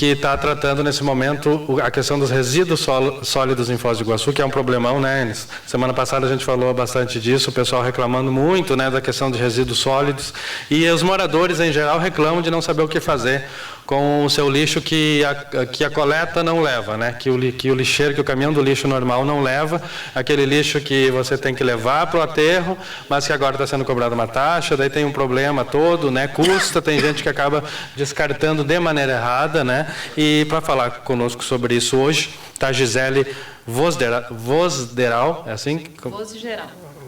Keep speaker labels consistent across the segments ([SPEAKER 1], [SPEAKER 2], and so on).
[SPEAKER 1] que está tratando nesse momento a questão dos resíduos sólidos em Foz do Iguaçu, que é um problemão, né, Enes? Semana passada a gente falou bastante disso, o pessoal reclamando muito, né, da questão de resíduos sólidos, e os moradores em geral reclamam de não saber o que fazer com o seu lixo que a coleta não leva, né? Que o lixeiro, que o caminhão do lixo normal não leva, aquele lixo que você tem que levar para o aterro, mas que agora está sendo cobrada uma taxa, daí tem um problema todo, né? Custa, tem gente que acaba descartando de maneira errada, né? E para falar conosco sobre isso hoje, está a Gisele Vosderal, é assim?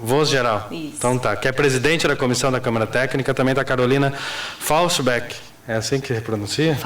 [SPEAKER 1] Vosgeral. Então tá, que é presidente da comissão da Câmara Técnica, também está a Carolina Falsbeck. É assim que pronuncia?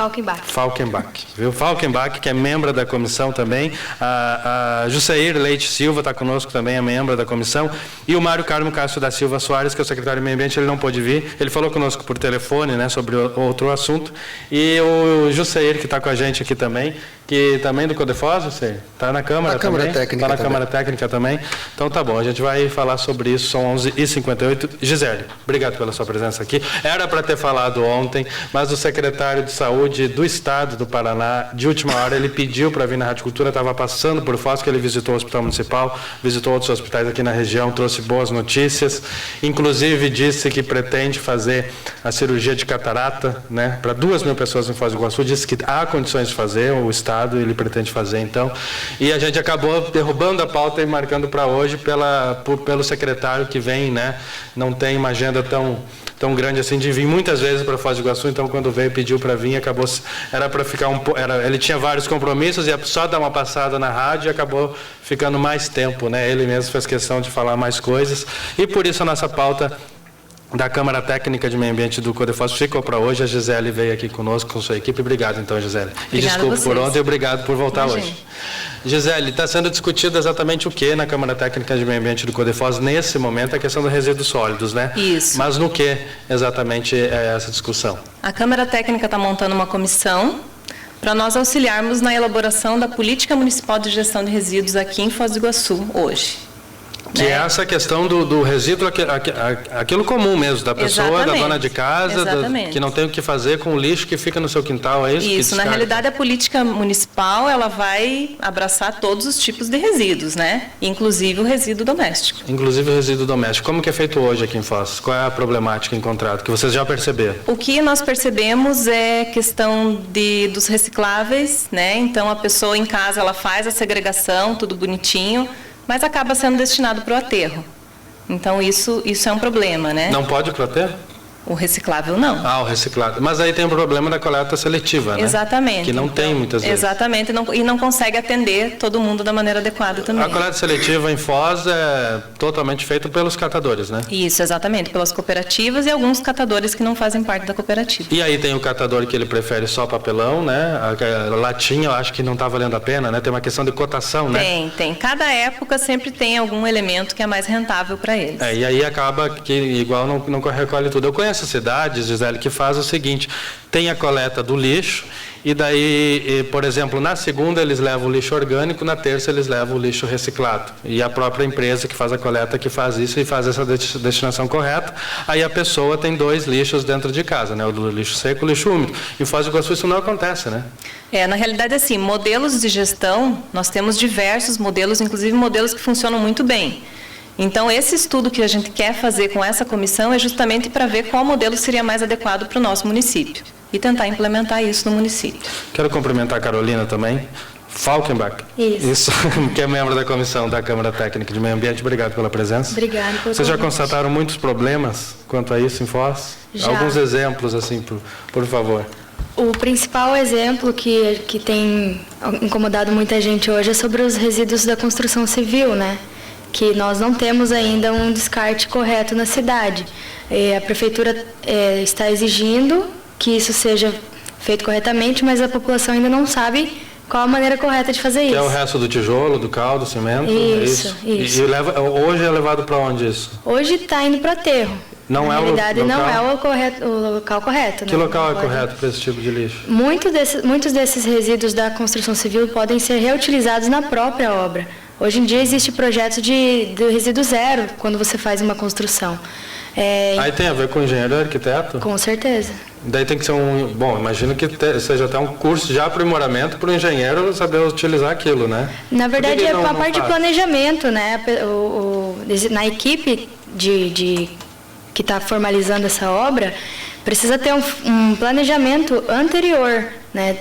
[SPEAKER 1] Falkenbach. Viu? Falkenbach, que é membro da comissão também. A Jusceir Leite Silva está conosco também, é membro da comissão. E o Mário Carmo Castro da Silva Soares, que é o secretário de Meio Ambiente, ele não pôde vir. Ele falou conosco por telefone, né, sobre outro assunto. E o Jusceir, que está com a gente aqui também, que também do Codefós, Jusceir? Está na Câmara também? Está na Câmara Técnica também. Então tá bom, a gente vai falar sobre isso, são 11h58. Gisele, obrigado pela sua presença aqui. Era para ter falado ontem, mas o secretário de Saúde do Estado do Paraná, de última hora, ele pediu para vir na Rádio Cultura, estava passando por Foz, que ele visitou o Hospital Municipal, visitou outros hospitais aqui na região, trouxe boas notícias, inclusive disse que pretende fazer a cirurgia de catarata, né, para 2.000 pessoas em Foz do Iguaçu, disse que há condições de fazer, o Estado, ele pretende fazer, então, e a gente acabou derrubando a pauta e marcando para hoje pelo secretário que vem, né, não tem uma agenda tão grande assim de vir muitas vezes para Foz do Iguaçu, então quando veio pediu para vir, acabou, era para ficar ele tinha vários compromissos e só dar uma passada na rádio e acabou ficando mais tempo, né? Ele mesmo fez questão de falar mais coisas e por isso a nossa pauta da Câmara Técnica de Meio Ambiente do Codefós ficou para hoje. A Gisele veio aqui conosco, com sua equipe. Obrigado, então, Gisele. E desculpe por ontem e obrigado por voltar hoje. Gisele, está sendo discutido exatamente o que na Câmara Técnica de Meio Ambiente do Codefós nesse momento? A questão dos resíduos sólidos, né?
[SPEAKER 2] Isso.
[SPEAKER 1] Mas no que exatamente é essa discussão?
[SPEAKER 2] A Câmara Técnica está montando uma comissão para nós auxiliarmos na elaboração da Política Municipal de Gestão de Resíduos aqui em Foz do Iguaçu, hoje.
[SPEAKER 1] Que é essa questão do resíduo, aquilo comum mesmo, da pessoa,
[SPEAKER 2] Exatamente.
[SPEAKER 1] Da dona de casa, que não tem o que fazer com o lixo que fica no seu quintal, é isso?
[SPEAKER 2] Isso, na realidade a política municipal, ela vai abraçar todos os tipos de resíduos, né? Inclusive o resíduo doméstico.
[SPEAKER 1] Inclusive o resíduo doméstico. Como que é feito hoje aqui em Foz? Qual é a problemática encontrada, que vocês já perceberam?
[SPEAKER 2] O que nós percebemos é questão dos recicláveis, né? Então a pessoa em casa, ela faz a segregação, tudo bonitinho, mas acaba sendo destinado para o aterro. Então, isso é um problema, né?
[SPEAKER 1] Não pode ir para o aterro?
[SPEAKER 2] O reciclável, não.
[SPEAKER 1] Ah, o reciclado. Mas aí tem o problema da coleta seletiva, né?
[SPEAKER 2] Exatamente.
[SPEAKER 1] Que não tem muitas vezes.
[SPEAKER 2] Exatamente, e não consegue atender todo mundo da maneira adequada também.
[SPEAKER 1] A coleta seletiva em Foz é totalmente feita pelos catadores, né?
[SPEAKER 2] Isso, exatamente, pelas cooperativas e alguns catadores que não fazem parte da cooperativa.
[SPEAKER 1] E aí tem o catador que ele prefere só papelão, né? A latinha eu acho que não está valendo a pena, né? Tem uma questão de cotação, né?
[SPEAKER 2] Tem. Cada época sempre tem algum elemento que é mais rentável para eles.
[SPEAKER 1] E aí acaba que igual não recolhe tudo. Eu conheço cidades, Gisele, que faz o seguinte, tem a coleta do lixo e daí, por exemplo, na segunda eles levam o lixo orgânico, na terça eles levam o lixo reciclado. E a própria empresa que faz a coleta que faz isso e faz essa destinação correta, aí a pessoa tem 2 lixos dentro de casa, né? O do lixo seco e o lixo úmido. E em Foz do Iguaçu isso não acontece, né?
[SPEAKER 2] Na realidade, assim, modelos de gestão, nós temos diversos modelos, inclusive modelos que funcionam muito bem. Então, esse estudo que a gente quer fazer com essa comissão é justamente para ver qual modelo seria mais adequado para o nosso município e tentar implementar isso no município.
[SPEAKER 1] Quero cumprimentar a Carolina também. Falkenbach. Isso, que é membro da comissão da Câmara Técnica de Meio Ambiente. Obrigado pela presença.
[SPEAKER 3] Obrigada pelo
[SPEAKER 1] Vocês já constataram muitos problemas quanto a isso em Foz?
[SPEAKER 3] Já.
[SPEAKER 1] Alguns exemplos, assim, por favor.
[SPEAKER 3] O principal exemplo que tem incomodado muita gente hoje é sobre os resíduos da construção civil, né? Que nós não temos ainda um descarte correto na cidade. A prefeitura está exigindo que isso seja feito corretamente, mas a população ainda não sabe qual a maneira correta de fazer isso. Que
[SPEAKER 1] é o resto do tijolo, do cal, do cimento?
[SPEAKER 3] Isso.
[SPEAKER 1] Hoje é levado para onde isso?
[SPEAKER 3] Hoje está indo para o aterro.
[SPEAKER 1] Na
[SPEAKER 3] realidade, não é o local correto.
[SPEAKER 1] Que local é correto para esse tipo de lixo?
[SPEAKER 3] Muitos desses resíduos da construção civil podem ser reutilizados na própria obra. Hoje em dia existe projeto de resíduo zero quando você faz uma construção.
[SPEAKER 1] Aí tem a ver com engenheiro e arquiteto?
[SPEAKER 3] Com certeza.
[SPEAKER 1] Daí tem que ser bom, imagino que seja até um curso de aprimoramento para o engenheiro saber utilizar aquilo, né?
[SPEAKER 3] Na verdade, é a parte de planejamento, né? Na equipe que está formalizando essa obra, precisa ter um planejamento anterior, né?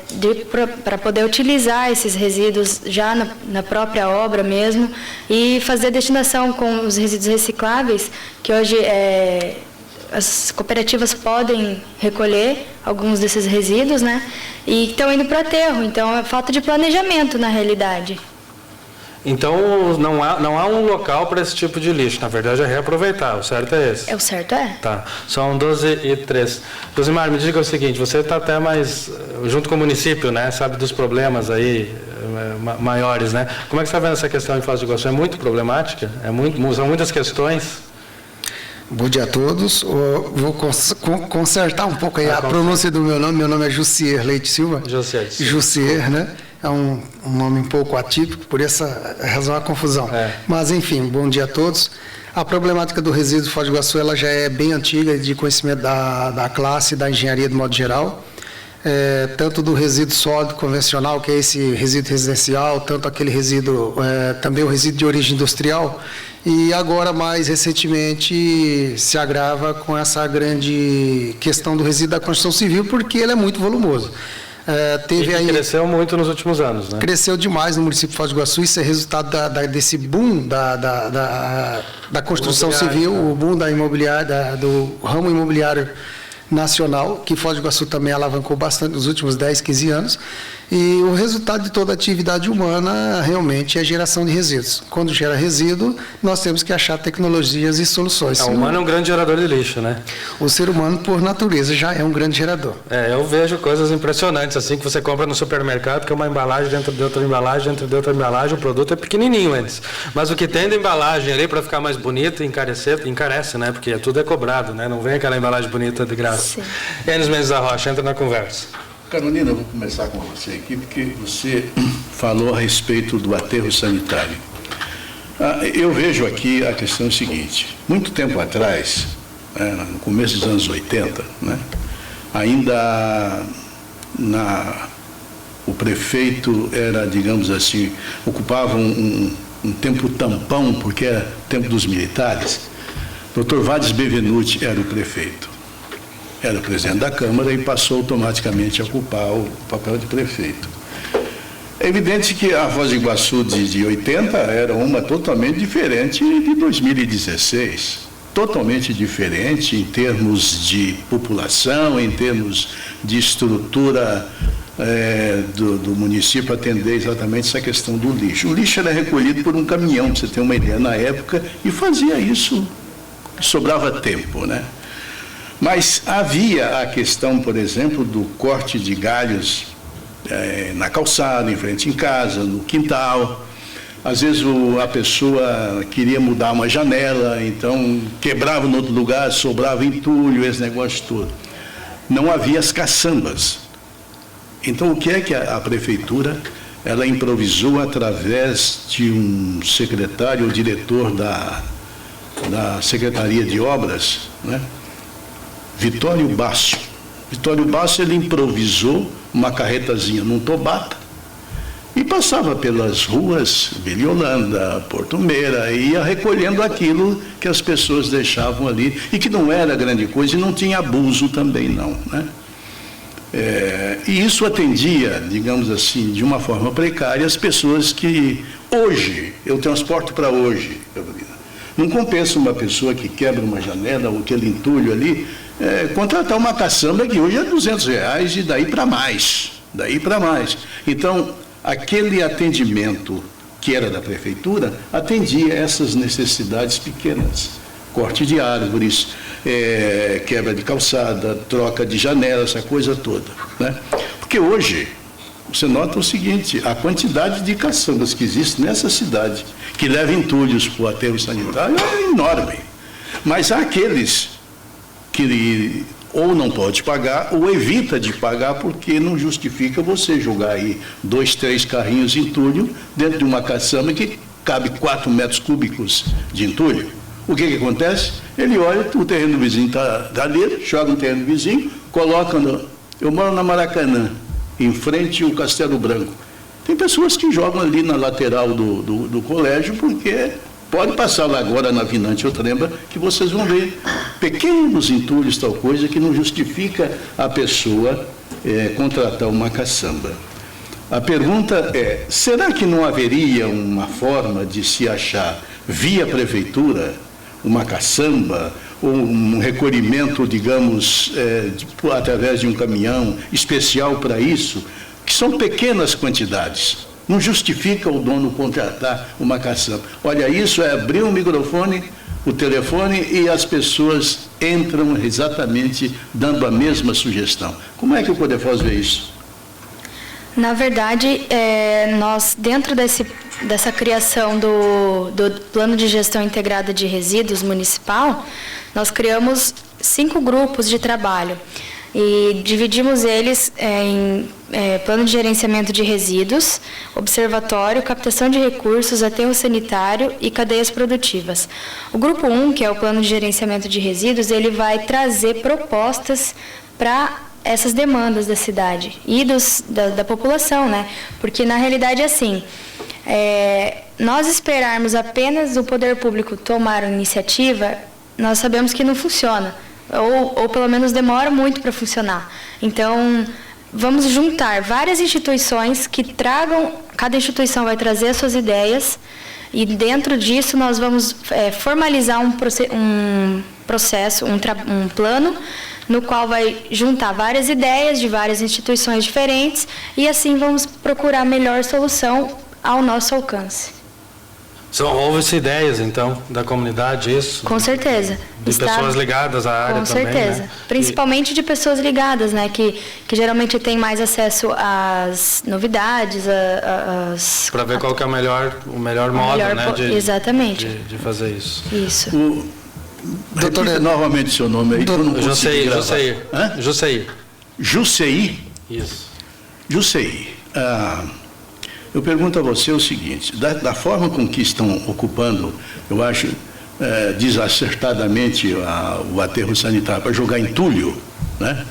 [SPEAKER 3] Para poder utilizar esses resíduos já na própria obra mesmo e fazer a destinação com os resíduos recicláveis, que hoje as cooperativas podem recolher alguns desses resíduos, né? E estão indo para aterro. Então, é falta de planejamento, na realidade.
[SPEAKER 1] Então, não há um local para esse tipo de lixo. Na verdade, é reaproveitar. O certo é esse?
[SPEAKER 3] O certo é.
[SPEAKER 1] Tá. São 12h03. Josimar, me diga o seguinte, você está até mais junto com o município, né? Sabe dos problemas aí maiores, né? Como é que você está vendo essa questão em Foz do Iguaçu? É muito problemática? São muitas questões?
[SPEAKER 4] Bom dia a todos. Vou consertar um pouco aí a pronúncia do meu nome. Meu nome é Jussier Leite Silva. Jussier, né? É um nome um pouco atípico, por essa razão a confusão. Mas, enfim, bom dia a todos. A problemática do resíduo de Foz do Iguaçu, ela já é bem antiga, de conhecimento da classe da engenharia de modo geral. Tanto do resíduo sólido convencional, que é esse resíduo residencial, tanto aquele resíduo, também o resíduo de origem industrial, e agora, mais recentemente, se agrava com essa grande questão do resíduo da construção civil, porque ele é muito volumoso.
[SPEAKER 1] Cresceu muito nos últimos anos, né?
[SPEAKER 4] Cresceu demais no município de Foz do Iguaçu, isso é resultado desse boom da construção civil, o boom da imobiliária, do ramo imobiliário nacional, que Foz do Iguaçu também alavancou bastante nos últimos 10, 15 anos, e o resultado de toda a atividade humana realmente é a geração de resíduos. Quando gera resíduo, nós temos que achar tecnologias e soluções.
[SPEAKER 1] O humano é um grande gerador de lixo, né?
[SPEAKER 4] O ser humano, por natureza, já é um grande gerador.
[SPEAKER 1] Eu vejo coisas impressionantes, assim, que você compra no supermercado, que é uma embalagem dentro de outra embalagem, dentro de outra embalagem, o produto é pequenininho antes. Mas o que tem da embalagem ali, para ficar mais bonito, encarece, né? Porque tudo é cobrado, né? Não vem aquela embalagem bonita de graça. Enes Mendes da Rocha, entra na conversa.
[SPEAKER 5] Carolina, eu vou começar com você aqui, porque você falou a respeito do aterro sanitário. Eu vejo aqui a questão seguinte: muito tempo atrás, no começo dos anos 80, né, ainda o prefeito era, digamos assim, ocupava um tempo tampão, porque era tempo dos militares. Dr. Vades Bevenuti era o prefeito. Era o presidente da Câmara e passou automaticamente a ocupar o papel de prefeito. É evidente que a Foz do Iguaçu de 80 era uma totalmente diferente de 2016. Totalmente diferente em termos de população, em termos de estrutura do município atender exatamente essa questão do lixo. O lixo era recolhido por um caminhão, para você ter uma ideia, na época, e fazia isso, sobrava tempo, né? Mas havia a questão, por exemplo, do corte de galhos na calçada, em frente em casa, no quintal. Às vezes a pessoa queria mudar uma janela, então quebrava no outro lugar, sobrava entulho, esse negócio todo. Não havia as caçambas. Então, o que é que a prefeitura ela improvisou através de um secretário ou diretor da Secretaria de Obras, né? Vitório Bácio. Vitório Bácio, ele improvisou uma carretazinha num tobata e passava pelas ruas, Vila Holanda, Porto Meira, e ia recolhendo aquilo que as pessoas deixavam ali, e que não era grande coisa e não tinha abuso também não, né? E isso atendia, digamos assim, de uma forma precária as pessoas que hoje, eu transporto para hoje, Carolina. Não compensa uma pessoa que quebra uma janela ou aquele entulho ali, contratar uma caçamba que hoje é R$200 e daí para mais. Então, aquele atendimento que era da prefeitura atendia essas necessidades pequenas. Corte de árvores, quebra de calçada, troca de janela, essa coisa toda, né? Porque hoje, você nota o seguinte: a quantidade de caçambas que existe nessa cidade, que levam entulhos para o aterro sanitário, é enorme. Mas há aqueles que ou não pode pagar, ou evita de pagar, porque não justifica você jogar aí 2, 3 carrinhos de entulho dentro de uma caçamba que cabe 4 metros cúbicos de entulho. O que acontece? Ele olha, o terreno do vizinho está ali, joga no terreno do vizinho, coloca Eu moro na Maracanã, em frente ao Castelo Branco. Tem pessoas que jogam ali na lateral do colégio, porque pode passar lá agora na Vinante ou Tremba, que vocês vão ver pequenos entulhos, tal coisa, que não justifica a pessoa contratar uma caçamba. A pergunta é, será que não haveria uma forma de se achar, via prefeitura, uma caçamba, ou um recolhimento, digamos, através de um caminhão especial para isso, que são pequenas quantidades. Não justifica o dono contratar uma caçamba. Olha, isso é abrir o microfone, o telefone, e as pessoas entram exatamente dando a mesma sugestão. Como é que o Codefós vê isso?
[SPEAKER 3] Na verdade, nós, dentro dessa criação do Plano de Gestão Integrada de Resíduos Municipal, nós criamos 5 grupos de trabalho e dividimos eles em plano de gerenciamento de resíduos, observatório, captação de recursos, aterro sanitário e cadeias produtivas. O grupo 1, que é o plano de gerenciamento de resíduos, ele vai trazer propostas para essas demandas da cidade e da população, né? Porque, na realidade, assim, nós esperarmos apenas o poder público tomar uma iniciativa, nós sabemos que não funciona, ou pelo menos demora muito para funcionar. Então, vamos juntar várias instituições que tragam, cada instituição vai trazer as suas ideias, e dentro disso nós vamos formalizar um processo, um plano, no qual vai juntar várias ideias de várias instituições diferentes, e assim vamos procurar a melhor solução ao nosso alcance.
[SPEAKER 1] Houve-se ideias, então, da comunidade, isso?
[SPEAKER 3] Com certeza.
[SPEAKER 1] De pessoas ligadas à área também,
[SPEAKER 3] com certeza.
[SPEAKER 1] Né?
[SPEAKER 3] Principalmente de pessoas ligadas, né? Que geralmente têm mais acesso às novidades,
[SPEAKER 1] para ver qual que é o melhor modo, né?
[SPEAKER 3] Exatamente.
[SPEAKER 1] De fazer isso.
[SPEAKER 3] Isso.
[SPEAKER 5] Doutor, novamente seu nome aí.
[SPEAKER 1] Jusceir.
[SPEAKER 5] Jusceir?
[SPEAKER 1] Isso.
[SPEAKER 5] Jusceir. Eu pergunto a você o seguinte, da forma com que estão ocupando, eu acho, desacertadamente o aterro sanitário para jogar entulho, né?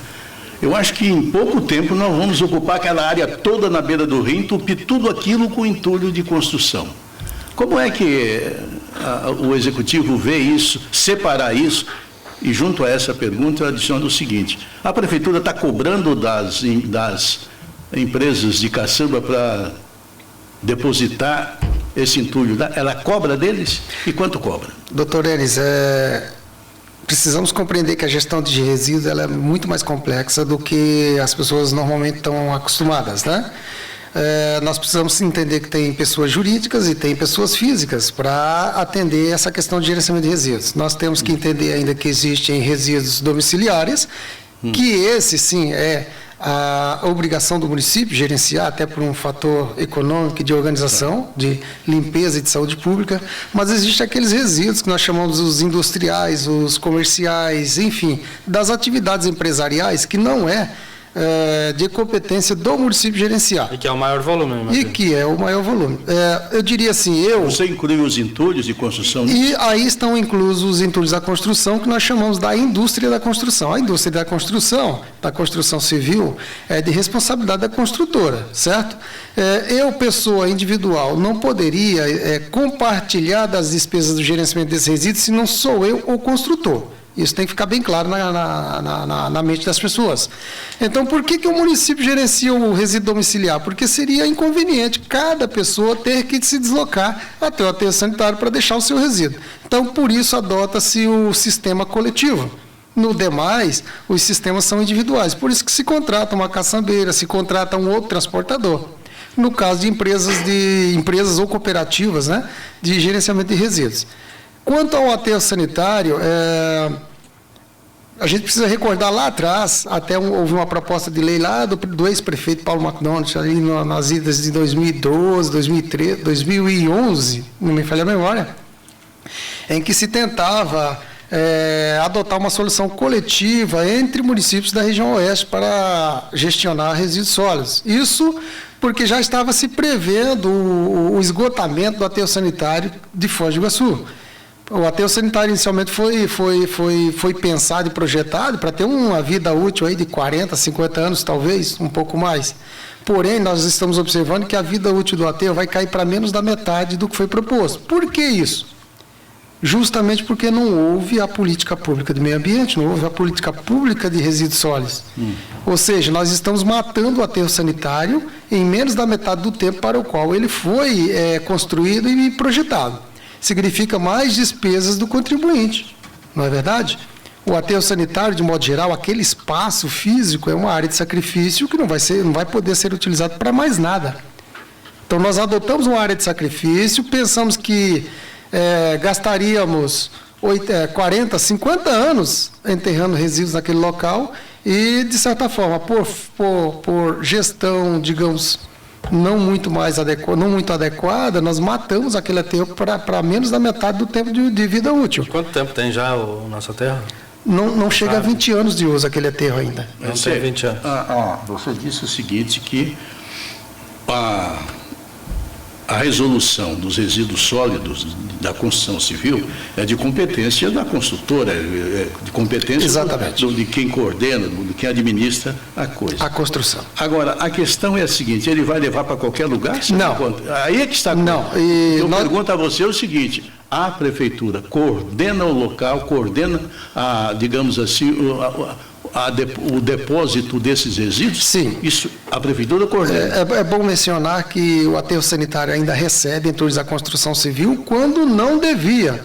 [SPEAKER 5] Eu acho que em pouco tempo nós vamos ocupar aquela área toda na beira do rio, entupir tudo aquilo com entulho de construção. Como é que o Executivo vê isso, separar isso? E junto a essa pergunta eu adiciono o seguinte, a Prefeitura está cobrando das empresas de caçamba para depositar esse entulho, ela cobra deles? E quanto cobra?
[SPEAKER 4] Doutor Enes, precisamos compreender que a gestão de resíduos ela é muito mais complexa do que as pessoas normalmente estão acostumadas, né? Nós precisamos entender que tem pessoas jurídicas e tem pessoas físicas para atender essa questão de gerenciamento de resíduos. Nós temos que entender ainda que existem resíduos domiciliares, que esse sim é a obrigação do município gerenciar, até por um fator econômico e de organização, de limpeza e de saúde pública, mas existem aqueles resíduos que nós chamamos os industriais, os comerciais, enfim, das atividades empresariais, que não de competência do município gerenciar.
[SPEAKER 1] E que é o maior volume. Imagina.
[SPEAKER 4] E que é o maior volume. Eu diria assim,
[SPEAKER 5] Você inclui os entulhos de construção?
[SPEAKER 4] E aí estão inclusos os entulhos da construção, que nós chamamos da indústria da construção. A indústria da construção civil, é de responsabilidade da construtora, certo? Eu, pessoa individual, não poderia compartilhar das despesas do gerenciamento desses resíduos se não sou eu o construtor. Isso tem que ficar bem claro na mente das pessoas. Então, por que o município gerencia o resíduo domiciliar? Porque seria inconveniente cada pessoa ter que se deslocar até o aterro sanitário para deixar o seu resíduo. Então, por isso, adota-se o sistema coletivo. No demais, os sistemas são individuais. Por isso que se contrata uma caçambeira, se contrata um outro transportador. No caso de empresas ou cooperativas, né, de gerenciamento de resíduos. Quanto ao aterro sanitário, a gente precisa recordar lá atrás, até houve uma proposta de lei lá do ex-prefeito Paulo McDonald, ali nas idas de 2012, 2013, 2011, não me falha a memória, em que se tentava adotar uma solução coletiva entre municípios da região oeste para gestionar resíduos sólidos. Isso porque já estava se prevendo o esgotamento do aterro sanitário de Foz do Iguaçu. O aterro sanitário inicialmente foi pensado e projetado para ter uma vida útil aí de 40, 50 anos, talvez, um pouco mais. Porém, nós estamos observando que a vida útil do aterro vai cair para menos da metade do que foi proposto. Por que isso? Justamente porque não houve a política pública de meio ambiente, não houve a política pública de resíduos sólidos. Ou seja, nós estamos matando o aterro sanitário em menos da metade do tempo para o qual ele foi construído e projetado. Significa mais despesas do contribuinte, não é verdade? O aterro sanitário, de modo geral, aquele espaço físico é uma área de sacrifício que não vai poder ser utilizado para mais nada. Então, nós adotamos uma área de sacrifício, pensamos que gastaríamos 40, 50 anos enterrando resíduos naquele local e, de certa forma, por gestão, digamos, não muito adequada, nós matamos aquele aterro para menos da metade do tempo de vida útil.
[SPEAKER 1] Quanto tempo tem já o nosso aterro?
[SPEAKER 4] Não chega a 20 anos de uso aquele aterro ainda.
[SPEAKER 1] Não tem 20 anos.
[SPEAKER 5] Você disse o seguinte, que a resolução dos resíduos sólidos da construção civil é de competência da construtora, de competência de quem coordena, de quem administra a coisa.
[SPEAKER 4] A construção.
[SPEAKER 5] Agora, a questão é a seguinte, ele vai levar para qualquer lugar?
[SPEAKER 4] Não.
[SPEAKER 5] Aí é que está a coisa.
[SPEAKER 4] Não.
[SPEAKER 5] Eu pergunto a você o seguinte, a prefeitura coordena o local, coordena, digamos assim, o depósito desses resíduos?
[SPEAKER 4] Sim.
[SPEAKER 5] Isso, a prefeitura coordena.
[SPEAKER 4] É bom mencionar que o aterro sanitário ainda recebe entulhos da construção civil quando não devia.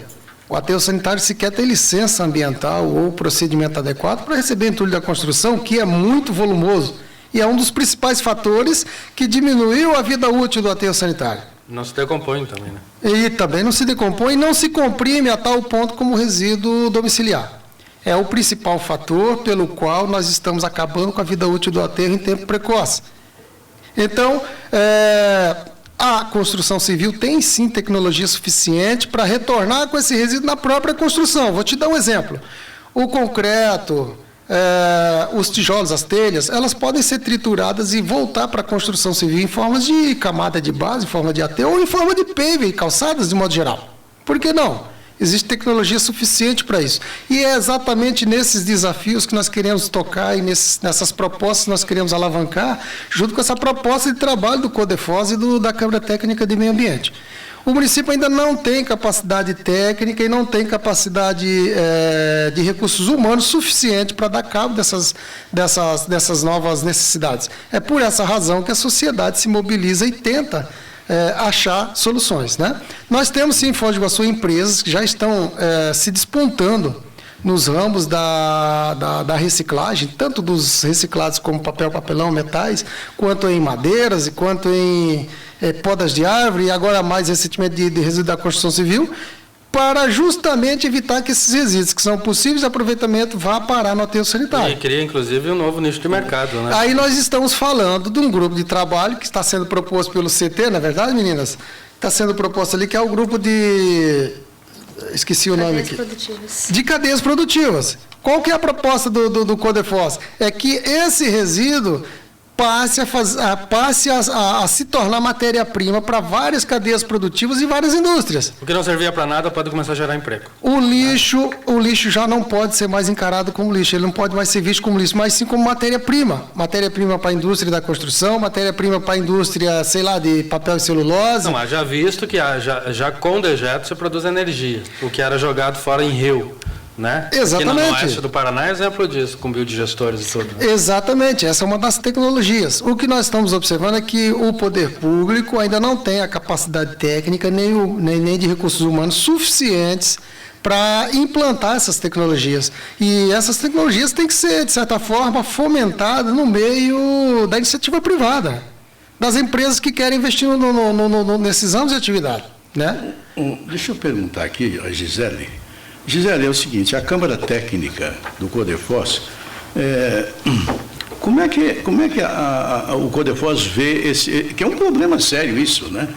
[SPEAKER 4] O aterro sanitário sequer tem licença ambiental ou procedimento adequado para receber entulho da construção, que é muito volumoso. E é um dos principais fatores que diminuiu a vida útil do aterro sanitário.
[SPEAKER 1] Não se decompõe também, né?
[SPEAKER 4] E também não se decompõe e não se comprime a tal ponto como resíduo domiciliar. É o principal fator pelo qual nós estamos acabando com a vida útil do aterro em tempo precoce. Então, a construção civil tem sim tecnologia suficiente para retornar com esse resíduo na própria construção. Vou te dar um exemplo. O concreto, os tijolos, as telhas, elas podem ser trituradas e voltar para a construção civil em forma de camada de base, em forma de aterro ou em forma de pave e calçadas de modo geral. Por que não? Existe tecnologia suficiente para isso. E é exatamente nesses desafios que nós queremos tocar e nessas propostas que nós queremos alavancar, junto com essa proposta de trabalho do CODEFOS e da Câmara Técnica de Meio Ambiente. O município ainda não tem capacidade técnica e não tem capacidade de recursos humanos suficiente para dar cabo dessas novas necessidades. É por essa razão que a sociedade se mobiliza e tenta achar soluções, né? Nós temos, sim, em Foz do Iguaçu, empresas que já estão se despontando nos ramos da reciclagem, tanto dos reciclados como papel, papelão, metais, quanto em madeiras e quanto em podas de árvore, e agora mais recentemente de resíduos da construção civil, para justamente evitar que esses resíduos, que são possíveis de aproveitamento, vá parar no aterro sanitário.
[SPEAKER 1] E cria, inclusive, um novo nicho de mercado, né?
[SPEAKER 4] Aí nós estamos falando de um grupo de trabalho que está sendo proposto pelo CT, não é verdade, meninas? Está sendo proposto ali, que é o grupo de... Esqueci o nome aqui. De cadeias produtivas. Qual que é a proposta do CODEFOS? É que esse resíduo passe a se tornar matéria-prima para várias cadeias produtivas e várias indústrias.
[SPEAKER 1] O que não servia para nada pode começar a gerar emprego.
[SPEAKER 4] O lixo já não pode ser mais encarado como lixo, ele não pode mais ser visto como lixo, mas sim como matéria-prima. Matéria-prima para a indústria da construção, matéria-prima para a indústria, sei lá, de papel e celulose.
[SPEAKER 1] Não, mas já visto que já com dejeto se produz energia, o que era jogado fora em rio. Né?
[SPEAKER 4] Exatamente.
[SPEAKER 1] Aqui no oeste do Paraná é exemplo disso, com biodigestores e tudo.
[SPEAKER 4] Exatamente, essa é uma das tecnologias. O que nós estamos observando é que o poder público ainda não tem a capacidade técnica nem de recursos humanos suficientes para implantar essas tecnologias. E essas tecnologias têm que ser, de certa forma, fomentadas no meio da iniciativa privada, das empresas que querem investir nesses anos de atividade. Né?
[SPEAKER 5] Deixa eu perguntar aqui a Gisele. Gisele, é o seguinte, a Câmara Técnica do CODEFOS, como é que o CODEFOS vê esse, que é um problema sério isso, né?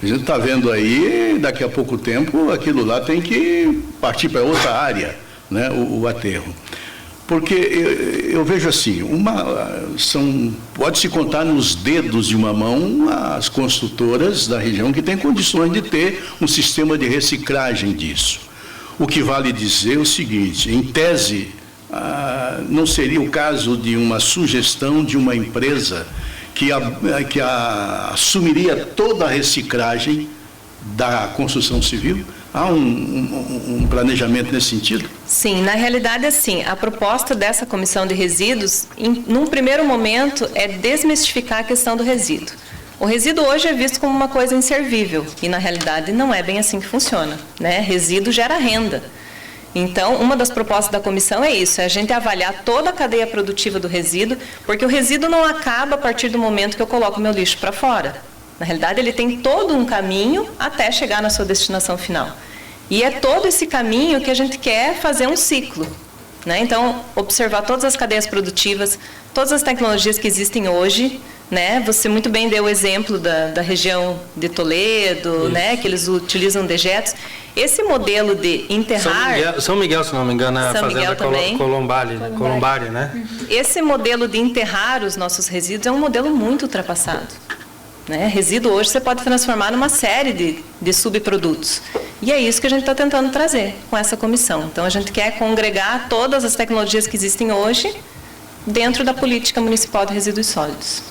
[SPEAKER 5] A gente está vendo aí, daqui a pouco tempo, aquilo lá tem que partir para outra área, né? O aterro. Porque eu vejo assim, pode-se contar nos dedos de uma mão as construtoras da região que têm condições de ter um sistema de reciclagem disso. O que vale dizer o seguinte, em tese, não seria o caso de uma sugestão de uma empresa que assumiria toda a reciclagem da construção civil? Há um planejamento nesse sentido?
[SPEAKER 2] Sim, na realidade, assim, a proposta dessa comissão de resíduos, num primeiro momento, é desmistificar a questão do resíduo. O resíduo hoje é visto como uma coisa inservível e, na realidade, não é bem assim que funciona, né? Resíduo gera renda. Então, uma das propostas da comissão é isso, é a gente avaliar toda a cadeia produtiva do resíduo, porque o resíduo não acaba a partir do momento que eu coloco o meu lixo para fora. Na realidade, ele tem todo um caminho até chegar na sua destinação final. E é todo esse caminho que a gente quer fazer um ciclo, né? Então, observar todas as cadeias produtivas, todas as tecnologias que existem hoje, né? Você muito bem deu o exemplo da região de né? Que eles utilizam dejetos. Esse modelo de enterrar...
[SPEAKER 1] São Miguel, se não me engano, é a fazenda Colombari, né?
[SPEAKER 2] Esse modelo de enterrar os nossos resíduos é um modelo muito ultrapassado. Né? Resíduo hoje você pode transformar numa série de subprodutos. E é isso que a gente está tentando trazer com essa comissão. Então, a gente quer congregar todas as tecnologias que existem hoje dentro da política municipal de resíduos sólidos.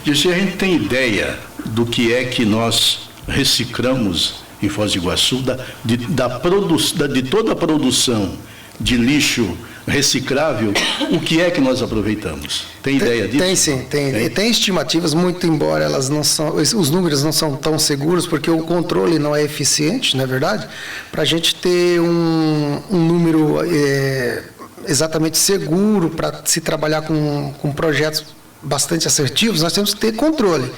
[SPEAKER 5] Gisele, a gente tem ideia do que é que nós reciclamos em Foz do Iguaçu, de toda a produção de lixo reciclável, o que é que nós aproveitamos? Tem ideia disso?
[SPEAKER 4] Tem sim, tem estimativas, muito embora elas não são, os números não são tão seguros, porque o controle não é eficiente, não é verdade? Para a gente ter um número exatamente seguro para se trabalhar com projetos bastante assertivos, nós temos que ter controle.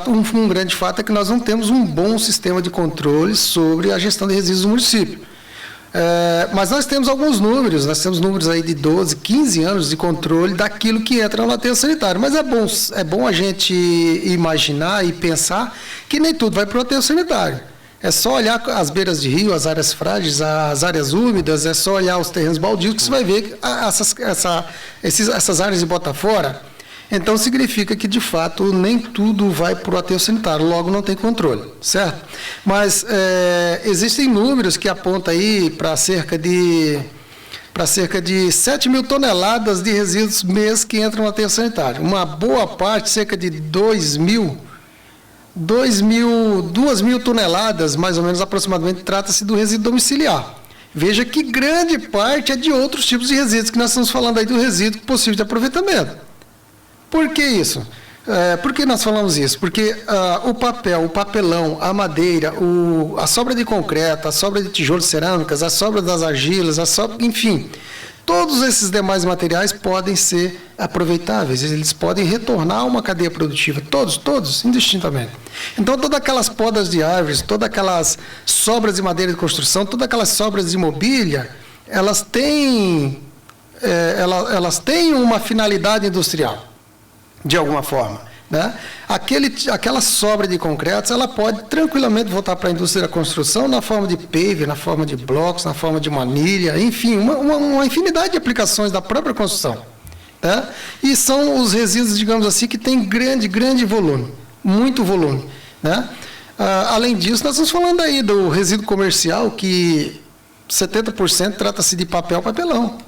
[SPEAKER 4] Um grande fato é que nós não temos um bom sistema de controle sobre a gestão de resíduos do município. Mas nós temos alguns números, aí de 12, 15 anos de controle daquilo que entra no aterro sanitário. Mas é bom a gente imaginar e pensar que nem tudo vai para o aterro sanitário. É só olhar as beiras de rio, as áreas frágeis, as áreas úmidas, é só olhar os terrenos baldios que você vai ver essas áreas de bota fora. Então, significa que, de fato, nem tudo vai para o aterro sanitário, logo não tem controle, certo? Mas existem números que apontam aí para cerca de 7 mil toneladas de resíduos mês que entram no aterro sanitário. Uma boa parte, cerca de 2 mil toneladas, mais ou menos, aproximadamente, trata-se do resíduo domiciliar. Veja que grande parte é de outros tipos de resíduos, que nós estamos falando aí do resíduo possível de aproveitamento. Por que isso? Por que nós falamos isso? Porque o papel, o papelão, a madeira, a sobra de concreto, a sobra de tijolos cerâmicas, a sobra das argilas, enfim, todos esses demais materiais podem ser aproveitáveis, eles podem retornar a uma cadeia produtiva, todos, indistintamente. Então, todas aquelas podas de árvores, todas aquelas sobras de madeira de construção, todas aquelas sobras de mobília, elas têm uma finalidade industrial, de alguma forma, né? Aquela sobra de concretos, ela pode tranquilamente voltar para a indústria da construção na forma de paver, na forma de blocos, na forma de manilha, enfim, uma infinidade de aplicações da própria construção, né? E são os resíduos, digamos assim, que têm grande volume, muito volume, né? Além disso, nós estamos falando aí do resíduo comercial, que 70% trata-se de papelão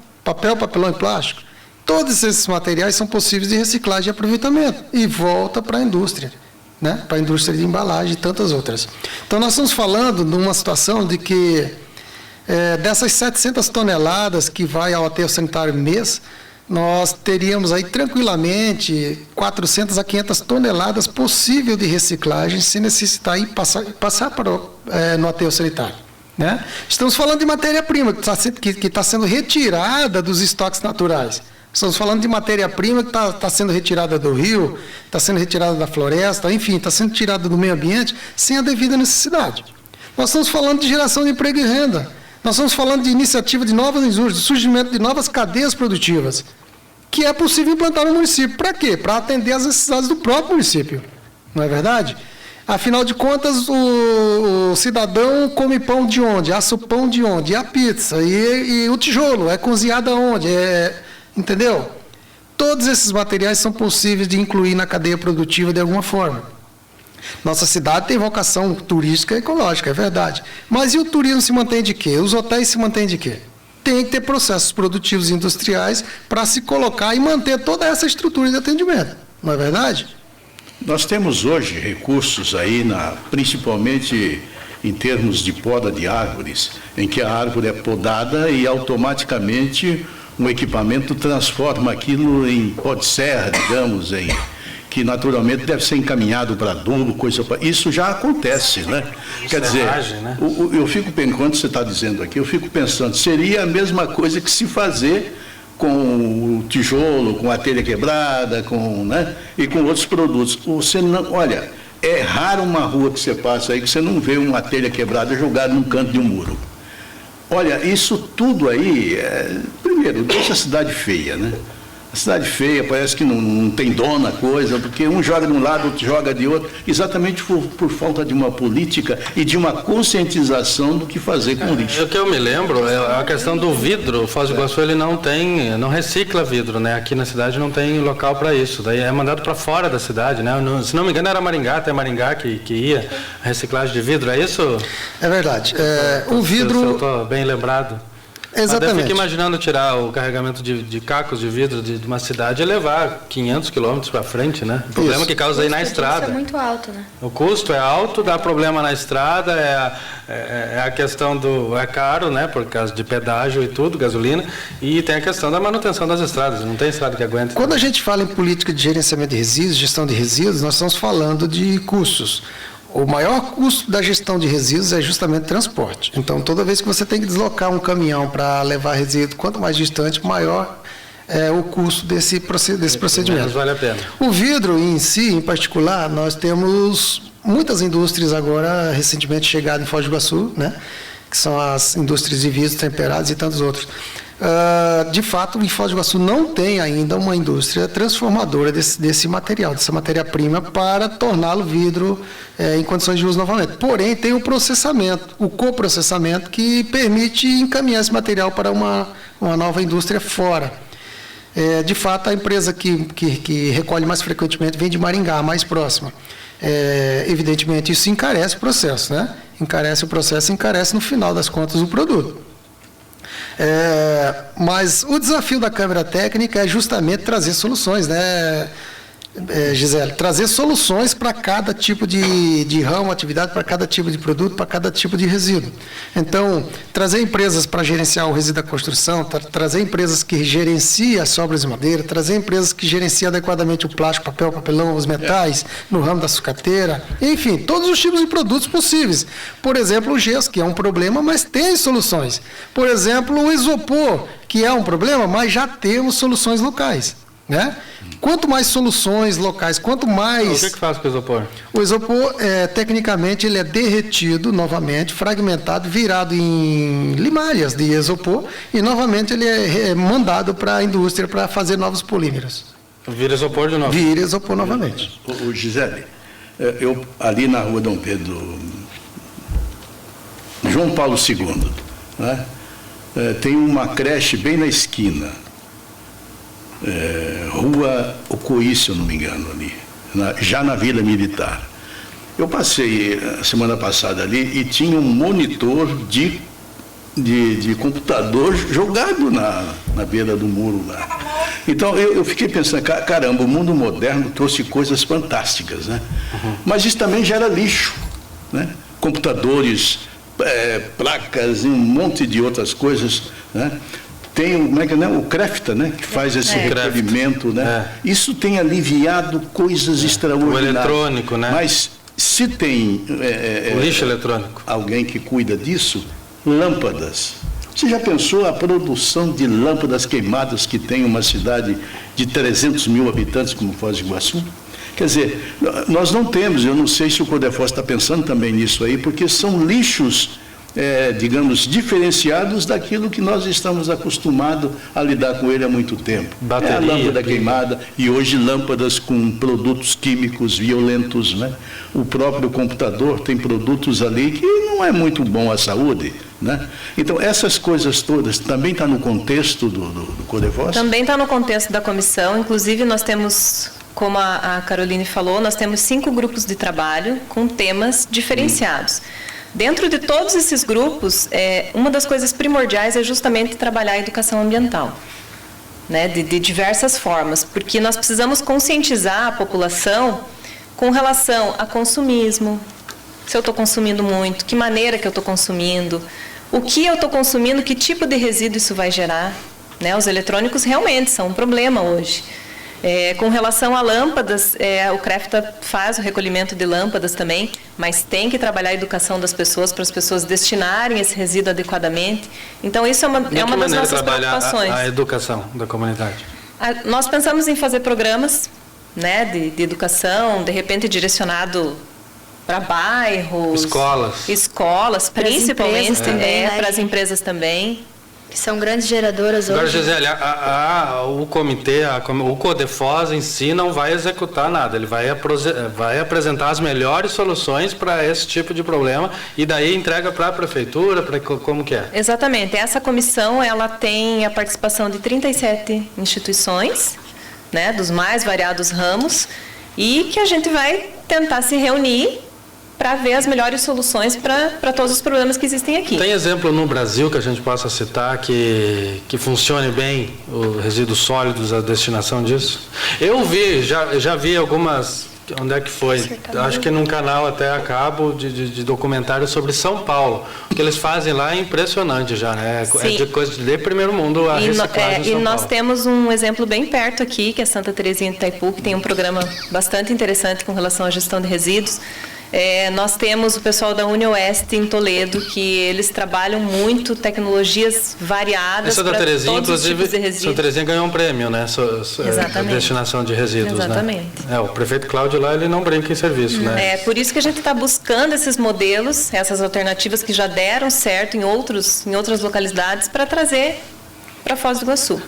[SPEAKER 4] e plástico. Todos esses materiais são possíveis de reciclagem e aproveitamento e volta para a indústria, né? Para a indústria de embalagem e tantas outras. Então, nós estamos falando de uma situação de que dessas 700 toneladas que vai ao aterro sanitário mês, nós teríamos aí tranquilamente 400 a 500 toneladas possível de reciclagem sem necessitar ir passar no aterro sanitário, né? Estamos falando de matéria-prima que está sendo retirada dos estoques naturais. Estamos falando de matéria-prima que está sendo retirada do rio, está sendo retirada da floresta, enfim, está sendo tirada do meio ambiente sem a devida necessidade. Nós estamos falando de geração de emprego e renda. Nós estamos falando de iniciativa de novas indústrias, de surgimento de novas cadeias produtivas, que é possível implantar no município. Para quê? Para atender às necessidades do próprio município. Não é verdade? Afinal de contas, o cidadão come pão de onde? Assa o pão de onde? E a pizza? E o tijolo? É cozinhado aonde? Entendeu? Todos esses materiais são possíveis de incluir na cadeia produtiva de alguma forma. Nossa cidade tem vocação turística e ecológica, é verdade. Mas e o turismo se mantém de quê? Os hotéis se mantêm de quê? Tem que ter processos produtivos e industriais para se colocar e manter toda essa estrutura de atendimento. Não é verdade?
[SPEAKER 5] Nós temos hoje recursos aí, principalmente em termos de poda de árvores, em que a árvore é podada e automaticamente um equipamento transforma aquilo em pó de serra, digamos, que naturalmente deve ser encaminhado para adubo, isso já acontece, né? Quer dizer, eu fico pensando, quando você está dizendo aqui, eu fico pensando, seria a mesma coisa que se fazer com o tijolo, com a telha quebrada, né? E com outros produtos. Você não, olha, é raro uma rua que você passa aí que você não vê uma telha quebrada jogada num canto de um muro. Olha, isso tudo aí, primeiro, deixa a cidade feia, né? A cidade feia, parece que não tem dono a coisa, porque um joga de um lado, outro joga de outro, exatamente por falta de uma política e de uma conscientização do que fazer com o lixo.
[SPEAKER 1] O que eu me lembro é a questão do vidro. O Foz do Iguaçu ele não recicla vidro, né? Aqui na cidade não tem local para isso. Daí é mandado para fora da cidade, né? Se não me engano era Maringá, até Maringá que ia a reciclagem de vidro, é isso?
[SPEAKER 4] É verdade. O vidro...
[SPEAKER 1] Se eu estou bem lembrado.
[SPEAKER 4] Exatamente.
[SPEAKER 1] Eu fico imaginando tirar o carregamento de cacos de vidro de uma cidade e levar 500 quilômetros para frente, né? O problema que causa aí na estrada.
[SPEAKER 3] É muito alto, né?
[SPEAKER 1] O custo é alto, dá problema na estrada, é a questão é caro, né? Por causa de pedágio e tudo, gasolina, e tem a questão da manutenção das estradas, não tem estrada que aguente.
[SPEAKER 4] Quando a gente fala em política de gerenciamento de resíduos, gestão de resíduos, nós estamos falando de custos. O maior custo da gestão de resíduos é justamente transporte. Então, toda vez que você tem que deslocar um caminhão para levar resíduo, quanto mais distante, maior é o custo desse procedimento.
[SPEAKER 1] Menos vale a pena.
[SPEAKER 4] O vidro em si, em particular, nós temos muitas indústrias agora, recentemente chegadas em Foz do Iguaçu, né? Que são as indústrias de vidros temperados e tantos outros. De fato, em Foz do Iguaçu não tem ainda uma indústria transformadora desse material, dessa matéria-prima, para torná-lo vidro em condições de uso novamente. Porém, tem o processamento, o coprocessamento, que permite encaminhar esse material para uma nova indústria fora. De fato, a empresa que recolhe mais frequentemente vem de Maringá, a mais próxima. Evidentemente, isso encarece o processo, né? Encarece o processo, encarece, no final das contas, o produto. Mas o desafio da Câmara Técnica é justamente trazer soluções, né, Gisele? Trazer soluções para cada tipo de ramo, atividade, para cada tipo de produto, para cada tipo de resíduo. Então, trazer empresas para gerenciar o resíduo da construção, trazer empresas que gerenciam as sobras de madeira, trazer empresas que gerenciam adequadamente o plástico, papel, papelão, os metais, no ramo da sucateira, enfim, todos os tipos de produtos possíveis. Por exemplo, o gesso, que é um problema, mas tem soluções. Por exemplo, o isopor, que é um problema, mas já temos soluções locais, né? Quanto mais soluções locais, quanto mais...
[SPEAKER 1] O que faz com o isopor?
[SPEAKER 4] O isopor, tecnicamente, ele é derretido novamente, fragmentado, virado em limalhas de isopor, e novamente ele é mandado para a indústria para fazer novos polímeros.
[SPEAKER 1] Vira isopor de novo?
[SPEAKER 4] Vira isopor novamente.
[SPEAKER 5] O Gisele, eu ali na rua Dom Pedro, João Paulo II, né, tem uma creche bem na esquina. Rua Ocoí, se eu não me engano, ali, já na Vila Militar. Eu passei a semana passada ali e tinha um monitor de computador jogado na beira do muro lá. Então eu fiquei pensando, caramba, o mundo moderno trouxe coisas fantásticas, né? Uhum. Mas isso também gera lixo, né? Computadores, placas e um monte de outras coisas, né? Tem o CREFTA, né, que faz esse recolhimento, né? Isso tem aliviado coisas extraordinárias.
[SPEAKER 1] O eletrônico, né?
[SPEAKER 5] Mas se tem
[SPEAKER 1] o lixo eletrônico,
[SPEAKER 5] alguém que cuida disso, lâmpadas. Você já pensou a produção de lâmpadas queimadas que tem uma cidade de 300 mil habitantes como Foz do Iguaçu? Quer dizer, nós não temos, eu não sei se o Codefos está pensando também nisso aí, porque são lixos digamos, diferenciados daquilo que nós estamos acostumados a lidar com ele há muito tempo.
[SPEAKER 1] Bateria,
[SPEAKER 5] a lâmpada queimada e hoje lâmpadas com produtos químicos violentos, né? O próprio computador tem produtos ali que não é muito bom à saúde, né? Então, essas coisas todas também estão no contexto do Codefos?
[SPEAKER 2] Também está no contexto da comissão, inclusive nós temos como a Caroline falou, nós temos 5 grupos de trabalho com temas diferenciados. Dentro de todos esses grupos, uma das coisas primordiais é justamente trabalhar a educação ambiental, né, de diversas formas, porque nós precisamos conscientizar a população com relação a consumismo, se eu estou consumindo muito, que maneira que eu estou consumindo, o que eu estou consumindo, que tipo de resíduo isso vai gerar. Né? Os eletrônicos realmente são um problema hoje. Com relação a lâmpadas, o CREFTA faz o recolhimento de lâmpadas também, mas tem que trabalhar a educação das pessoas para as pessoas destinarem esse resíduo adequadamente. Então, isso é uma das nossas preocupações.
[SPEAKER 1] A educação da comunidade?
[SPEAKER 2] Nós pensamos em fazer programas, né, de educação, de repente direcionado para bairros, escolas, principalmente para as empresas também.
[SPEAKER 3] Que são grandes geradoras hoje.
[SPEAKER 1] Agora, Gisele, o comitê, o CODEFOS em si não vai executar nada, ele vai apresentar as melhores soluções para esse tipo de problema e daí entrega para a prefeitura, como que é?
[SPEAKER 2] Exatamente, essa comissão ela tem a participação de 37 instituições, né, dos mais variados ramos, e que a gente vai tentar se reunir para ver as melhores soluções para todos os problemas que existem aqui.
[SPEAKER 1] Tem exemplo no Brasil que a gente possa citar que funcione bem os resíduos sólidos, a destinação disso? Eu vi, já vi algumas, onde é que foi? Acho que num canal até a cabo de documentário sobre São Paulo. O que eles fazem lá é impressionante já, né? É de coisa de primeiro mundo a reciclagem em São Paulo.
[SPEAKER 2] E nós temos um exemplo bem perto aqui, que é Santa Terezinha de Itaipu, que tem um programa bastante interessante com relação à gestão de resíduos. Nós temos o pessoal da UniOeste em Toledo, que eles trabalham muito tecnologias variadas para todos os tipos de resíduos.
[SPEAKER 1] Santa Terezinha ganhou um prêmio, né? A destinação de resíduos.
[SPEAKER 2] Exatamente.
[SPEAKER 1] Né? O prefeito Cláudio lá, ele não brinca em serviço, né?
[SPEAKER 2] Por isso que a gente está buscando esses modelos, essas alternativas que já deram certo em outras localidades, para trazer para Foz do Iguaçu.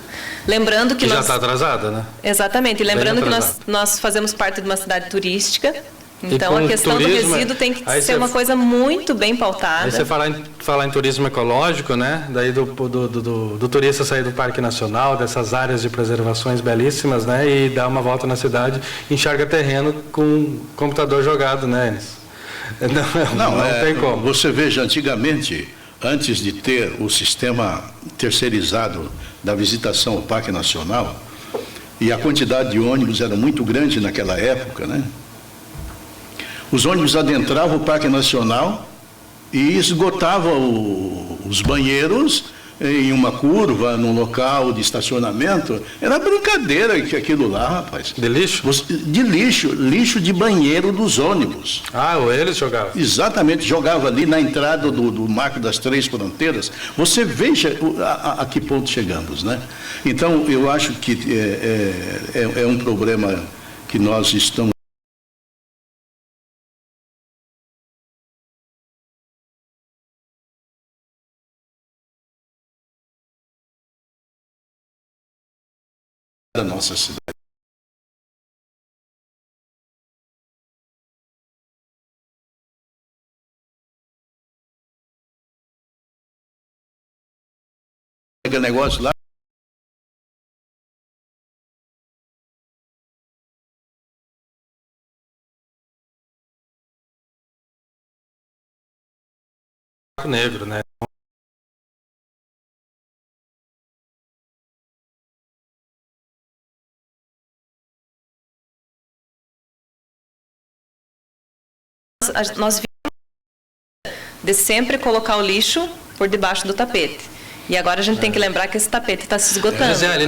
[SPEAKER 2] Lembrando que
[SPEAKER 1] já está atrasada, né?
[SPEAKER 2] Exatamente. E lembrando que nós fazemos parte de uma cidade turística. Então, a questão do resíduo tem que ser uma coisa muito bem pautada.
[SPEAKER 1] Aí você falar em turismo ecológico, né? Daí do turista sair do Parque Nacional, dessas áreas de preservações belíssimas, né? E dar uma volta na cidade, enxerga terreno com computador jogado, né, Enes? Não tem como.
[SPEAKER 5] Você veja, antigamente, antes de ter o sistema terceirizado da visitação ao Parque Nacional, e a quantidade de ônibus era muito grande naquela época, né? Os ônibus adentravam o Parque Nacional e esgotavam os banheiros em uma curva, num local de estacionamento. Era brincadeira que aquilo lá, rapaz.
[SPEAKER 1] De lixo?
[SPEAKER 5] De lixo de banheiro dos ônibus.
[SPEAKER 1] Eles jogavam?
[SPEAKER 5] Exatamente, jogava ali na entrada do Marco das Três Fronteiras. Você veja a que ponto chegamos, né? Então, eu acho que é um problema que nós estamos da nossa cidade. Pega negócio lá.
[SPEAKER 1] Negro, né?
[SPEAKER 2] Nós vimos de sempre colocar o lixo por debaixo do tapete. E agora a gente tem que lembrar que esse tapete está se esgotando.
[SPEAKER 1] Gisele,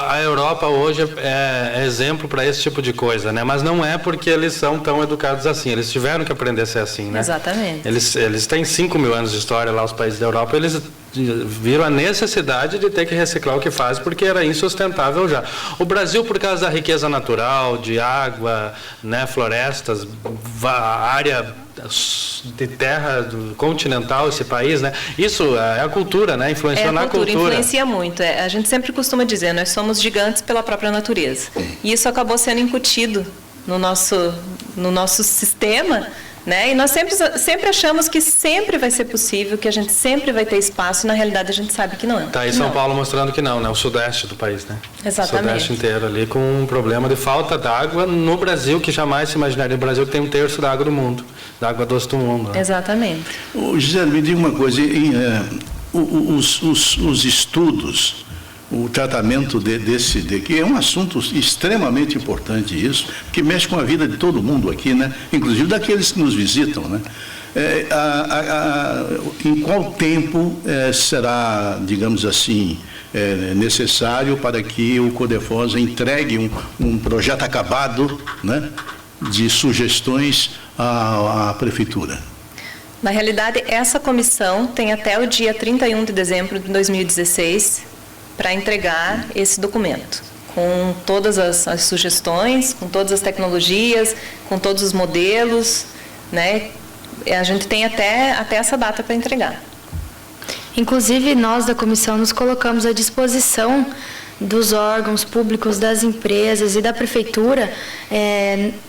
[SPEAKER 1] a Europa hoje é exemplo para esse tipo de coisa, né? Mas não é porque eles são tão educados assim. Eles tiveram que aprender a ser assim, né?
[SPEAKER 2] Exatamente.
[SPEAKER 1] Eles têm 5 mil anos de história lá, os países da Europa. Eles viram a necessidade de ter que reciclar o que faz, porque era insustentável já. O Brasil, por causa da riqueza natural, de água, né, florestas, área de terra continental, esse país, né? Isso é a cultura, né? Influenciou na cultura.
[SPEAKER 2] Influencia muito. A gente sempre costuma dizer, nós somos gigantes pela própria natureza. E isso acabou sendo incutido no nosso sistema, Né? E nós sempre achamos que sempre vai ser possível, que a gente sempre vai ter espaço, e na realidade a gente sabe que não é.
[SPEAKER 1] Está aí São Paulo mostrando que não, né? O sudeste do país, né?
[SPEAKER 2] Exatamente.
[SPEAKER 1] O sudeste inteiro ali com um problema de falta d'água no Brasil, que jamais se imaginaria. O Brasil que tem 1/3 da água do mundo, da água doce do mundo. Né?
[SPEAKER 2] Exatamente.
[SPEAKER 5] Gisele, me diga uma coisa, os estudos, o tratamento que é um assunto extremamente importante isso, que mexe com a vida de todo mundo aqui, né? Inclusive daqueles que nos visitam, né? Em qual tempo será, digamos assim, necessário para que o Codefosa entregue um projeto acabado, né, de sugestões à Prefeitura?
[SPEAKER 2] Na realidade, essa comissão tem até o dia 31 de dezembro de 2016 para entregar esse documento, com todas as sugestões, com todas as tecnologias, com todos os modelos, né? A gente tem até essa data para entregar.
[SPEAKER 3] Inclusive, nós da comissão nos colocamos à disposição dos órgãos públicos, das empresas e da prefeitura,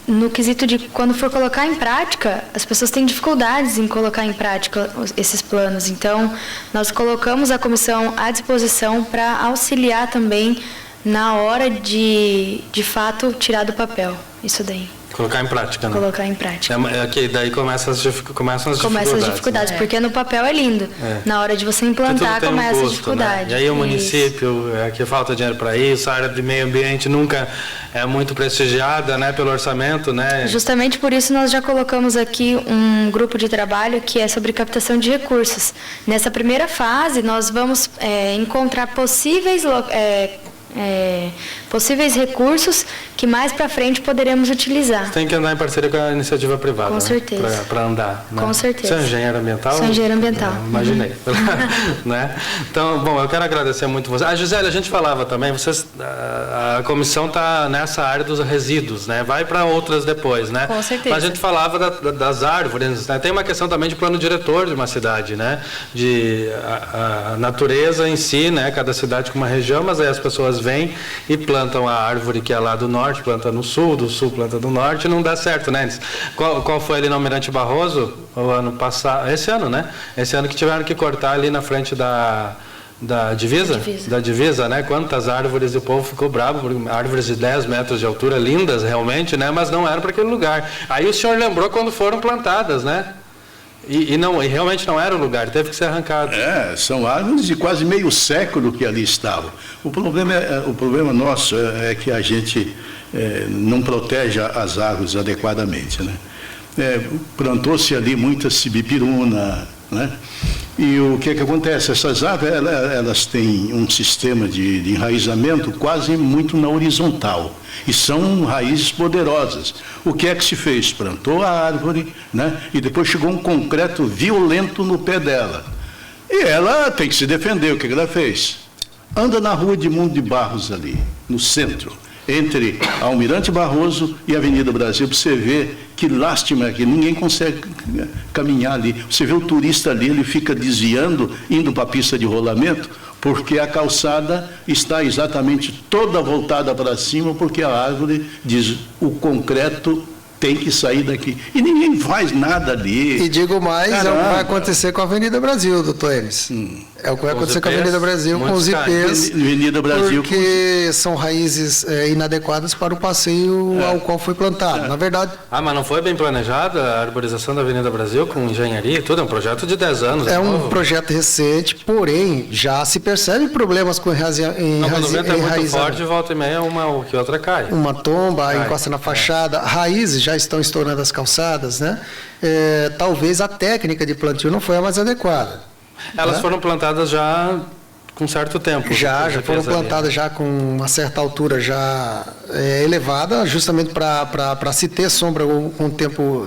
[SPEAKER 3] no quesito de quando for colocar em prática, as pessoas têm dificuldades em colocar em prática esses planos. Então, nós colocamos a comissão à disposição para auxiliar também na hora de fato, tirar do papel isso daí.
[SPEAKER 1] Colocar em prática, né?
[SPEAKER 3] Colocar em prática.
[SPEAKER 1] Que daí começam as dificuldades,
[SPEAKER 3] né? Porque no papel é lindo. Na hora de você implantar, começa a dificuldade.
[SPEAKER 1] Né? E aí o município, que falta dinheiro para isso, a área de meio ambiente nunca é muito prestigiada, né, pelo orçamento, né?
[SPEAKER 3] Justamente por isso nós já colocamos aqui um grupo de trabalho que é sobre captação de recursos. Nessa primeira fase, nós vamos encontrar possíveis recursos que mais para frente poderemos utilizar.
[SPEAKER 1] Tem que andar em parceria com a iniciativa privada.
[SPEAKER 3] Com certeza.
[SPEAKER 1] Né? Para andar. Né?
[SPEAKER 3] Com certeza.
[SPEAKER 1] Você é engenheiro ambiental?
[SPEAKER 3] Sou engenheiro ambiental.
[SPEAKER 1] Imaginei. Né? Então, bom, eu quero agradecer muito você. Gisele, a gente falava também, a comissão está nessa área dos resíduos, né? Vai para outras depois, né?
[SPEAKER 2] Com certeza.
[SPEAKER 1] Mas a gente falava das árvores, né? Tem uma questão também de plano diretor de uma cidade, né? De a natureza em si, né? Cada cidade com uma região, mas aí as pessoas vêm e plantam a árvore que é lá do norte, planta no sul, do sul planta do norte, não dá certo, né? Qual foi ali no Almirante Barroso, o ano passado, esse ano, né? Esse ano que tiveram que cortar ali na frente da divisa? Da divisa, né? Quantas árvores, e o povo ficou bravo, porque árvores de 10 metros de altura, lindas realmente, né? Mas não eram para aquele lugar. Aí o senhor lembrou quando foram plantadas, né? E realmente não era o lugar, teve que ser arrancado.
[SPEAKER 5] São árvores de quase meio século que ali estavam. O problema nosso é que a gente não protege as árvores adequadamente, né? Plantou-se ali muita sibipiruna, né? E o que acontece? Essas árvores, elas têm um sistema de enraizamento quase muito na horizontal. E são raízes poderosas. O que é que se fez? Plantou a árvore, né? E depois chegou um concreto violento no pé dela. E ela tem que se defender. O que ela fez? Anda na rua de Mundo de Barros ali, no centro, entre Almirante Barroso e Avenida Brasil, para você ver que lástima que ninguém consegue caminhar ali. Você vê o turista ali, ele fica desviando, indo para a pista de rolamento, porque a calçada está exatamente toda voltada para cima, porque a árvore diz, o concreto tem que sair daqui. E ninguém faz nada ali.
[SPEAKER 4] E digo mais, é o que vai acontecer com a Avenida Brasil, doutor Enes. É o que vai acontecer com a Avenida Brasil, com os IPs,
[SPEAKER 5] Avenida Brasil,
[SPEAKER 4] porque são raízes inadequadas para o passeio ao qual foi plantado. Na verdade...
[SPEAKER 1] mas não foi bem planejada a arborização da Avenida Brasil, com engenharia e tudo? É um projeto de 10 anos.
[SPEAKER 4] É um projeto recente, porém, já se percebe problemas com enraizamento.
[SPEAKER 1] Quando o vento é muito forte, volta e meia, uma ou que outra cai.
[SPEAKER 4] Uma tomba, encosta na fachada, raízes já estão estourando as calçadas, né? Talvez a técnica de plantio não foi a mais adequada.
[SPEAKER 1] Elas foram plantadas já com certo tempo.
[SPEAKER 4] Já foram plantadas já com uma certa altura já elevada, justamente para se ter sombra com um tempo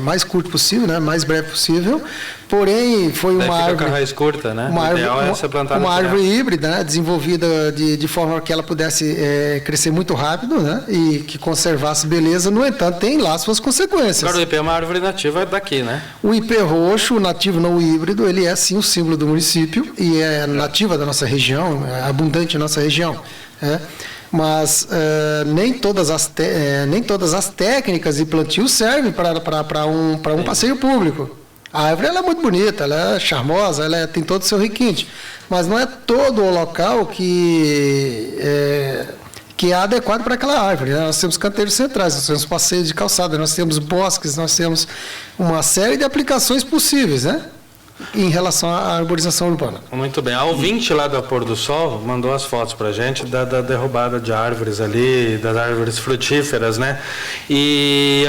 [SPEAKER 4] mais curto possível, né? Mais breve possível. Porém, foi uma árvore...
[SPEAKER 1] com a raiz curta, né?
[SPEAKER 4] Uma árvore híbrida, né? Desenvolvida de forma que ela pudesse crescer muito rápido, né? E que conservasse beleza. No entanto, tem lá suas consequências.
[SPEAKER 1] Agora, o IP é uma árvore nativa daqui, né?
[SPEAKER 4] O IP roxo, o nativo não híbrido, ele é sim o símbolo do município e é nativa da nossa região, é abundante na nossa região. mas nem todas as técnicas de plantio servem para um passeio público. A árvore ela é muito bonita, ela é charmosa, ela tem todo o seu requinte, mas não é todo o local que é adequado para aquela árvore. Nós temos canteiros centrais, nós temos passeios de calçada, nós temos bosques, nós temos uma série de aplicações possíveis, né? Em relação à arborização urbana.
[SPEAKER 1] Muito bem. A ouvinte lá do Pôr do Sol mandou as fotos para a gente da derrubada de árvores ali, das árvores frutíferas, né? E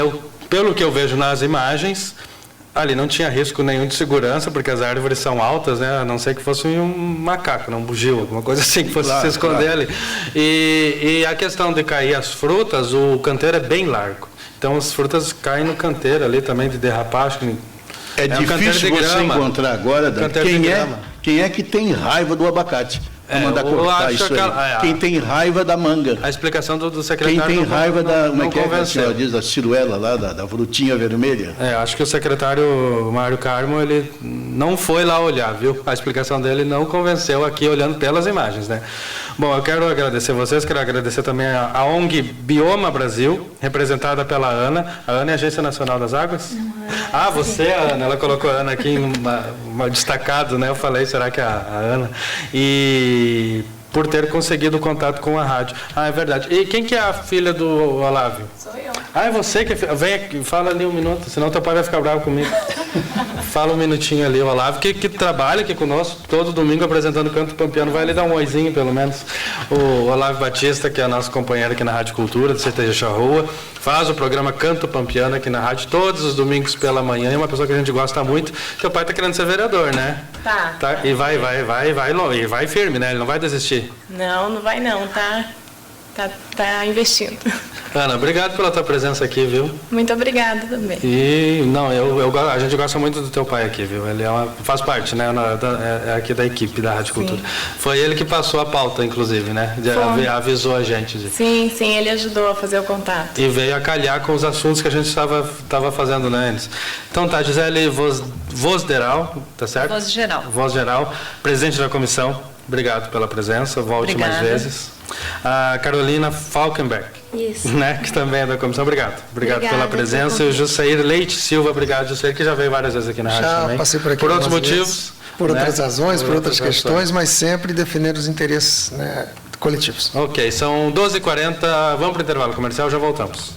[SPEAKER 1] pelo que eu vejo nas imagens, ali não tinha risco nenhum de segurança, porque as árvores são altas, né? A não ser que fosse um macaco, um bugio, alguma coisa assim, que fosse se esconder ali. E a questão de cair as frutas, o canteiro é bem largo. Então as frutas caem no canteiro ali também, de derrapagem.
[SPEAKER 5] É difícil você encontrar agora, Dan, quem é que tem raiva do abacate. Mandar cortar isso aí. Quem tem raiva da manga.
[SPEAKER 1] A explicação do secretário.
[SPEAKER 5] Quem tem raiva da. Como é que a senhora diz? Da ciruela lá, da frutinha vermelha.
[SPEAKER 1] Acho que o secretário Mário Carmo, ele não foi lá olhar, viu? A explicação dele não convenceu aqui, olhando pelas imagens, né? Bom, eu quero agradecer vocês, quero agradecer também a ONG Bioma Brasil, representada pela Ana. A Ana é a Agência Nacional das Águas? Ah, você, Ana, ela colocou a Ana aqui em uma destacado, né? Eu falei, será que é a Ana? E por ter conseguido o contato com a rádio. Ah, é verdade. E quem que é a filha do Olávio?
[SPEAKER 6] Sou eu.
[SPEAKER 1] Ah, é você que é vem aqui, fala ali um minuto, senão teu pai vai ficar bravo comigo. Fala um minutinho ali, o Olávio, que trabalha aqui conosco, todo domingo apresentando Canto Pampiano, vai ali dar um oizinho, pelo menos. O Olávio Batista, que é nosso companheiro aqui na Rádio Cultura, do CTG Charrua, faz o programa Canto Pampiano aqui na rádio, todos os domingos pela manhã, é uma pessoa que a gente gosta muito. Teu pai tá querendo ser vereador, né?
[SPEAKER 6] Tá.
[SPEAKER 1] E vai firme, né? Ele não vai desistir.
[SPEAKER 6] Não vai não, tá investindo.
[SPEAKER 1] Ana, obrigado pela tua presença aqui, viu?
[SPEAKER 6] Muito obrigada também.
[SPEAKER 1] E, não, a gente gosta muito do teu pai aqui, viu? Ele faz parte, né, aqui da equipe da Rádio Cultura. Foi ele que passou a pauta, inclusive, né? Avisou a gente.
[SPEAKER 6] Sim, ele ajudou a fazer o contato.
[SPEAKER 1] E veio a calhar com os assuntos que a gente estava fazendo, né, antes. Então tá, Gisele Vosderal, tá certo? Vosgeral, presidente da comissão, obrigado pela presença, volte mais vezes. A Carolina Falkenberg, né, que também é da comissão, obrigado pela presença. E o Jussair Leite Silva, obrigado, Jussair, que já veio várias vezes aqui na rádio também.
[SPEAKER 4] Passei por aqui
[SPEAKER 1] por outros motivos.
[SPEAKER 4] Por outras razões, por outras questões, mas sempre defendendo os interesses, né, coletivos.
[SPEAKER 1] Ok, são 12h40, vamos para o intervalo comercial, já voltamos.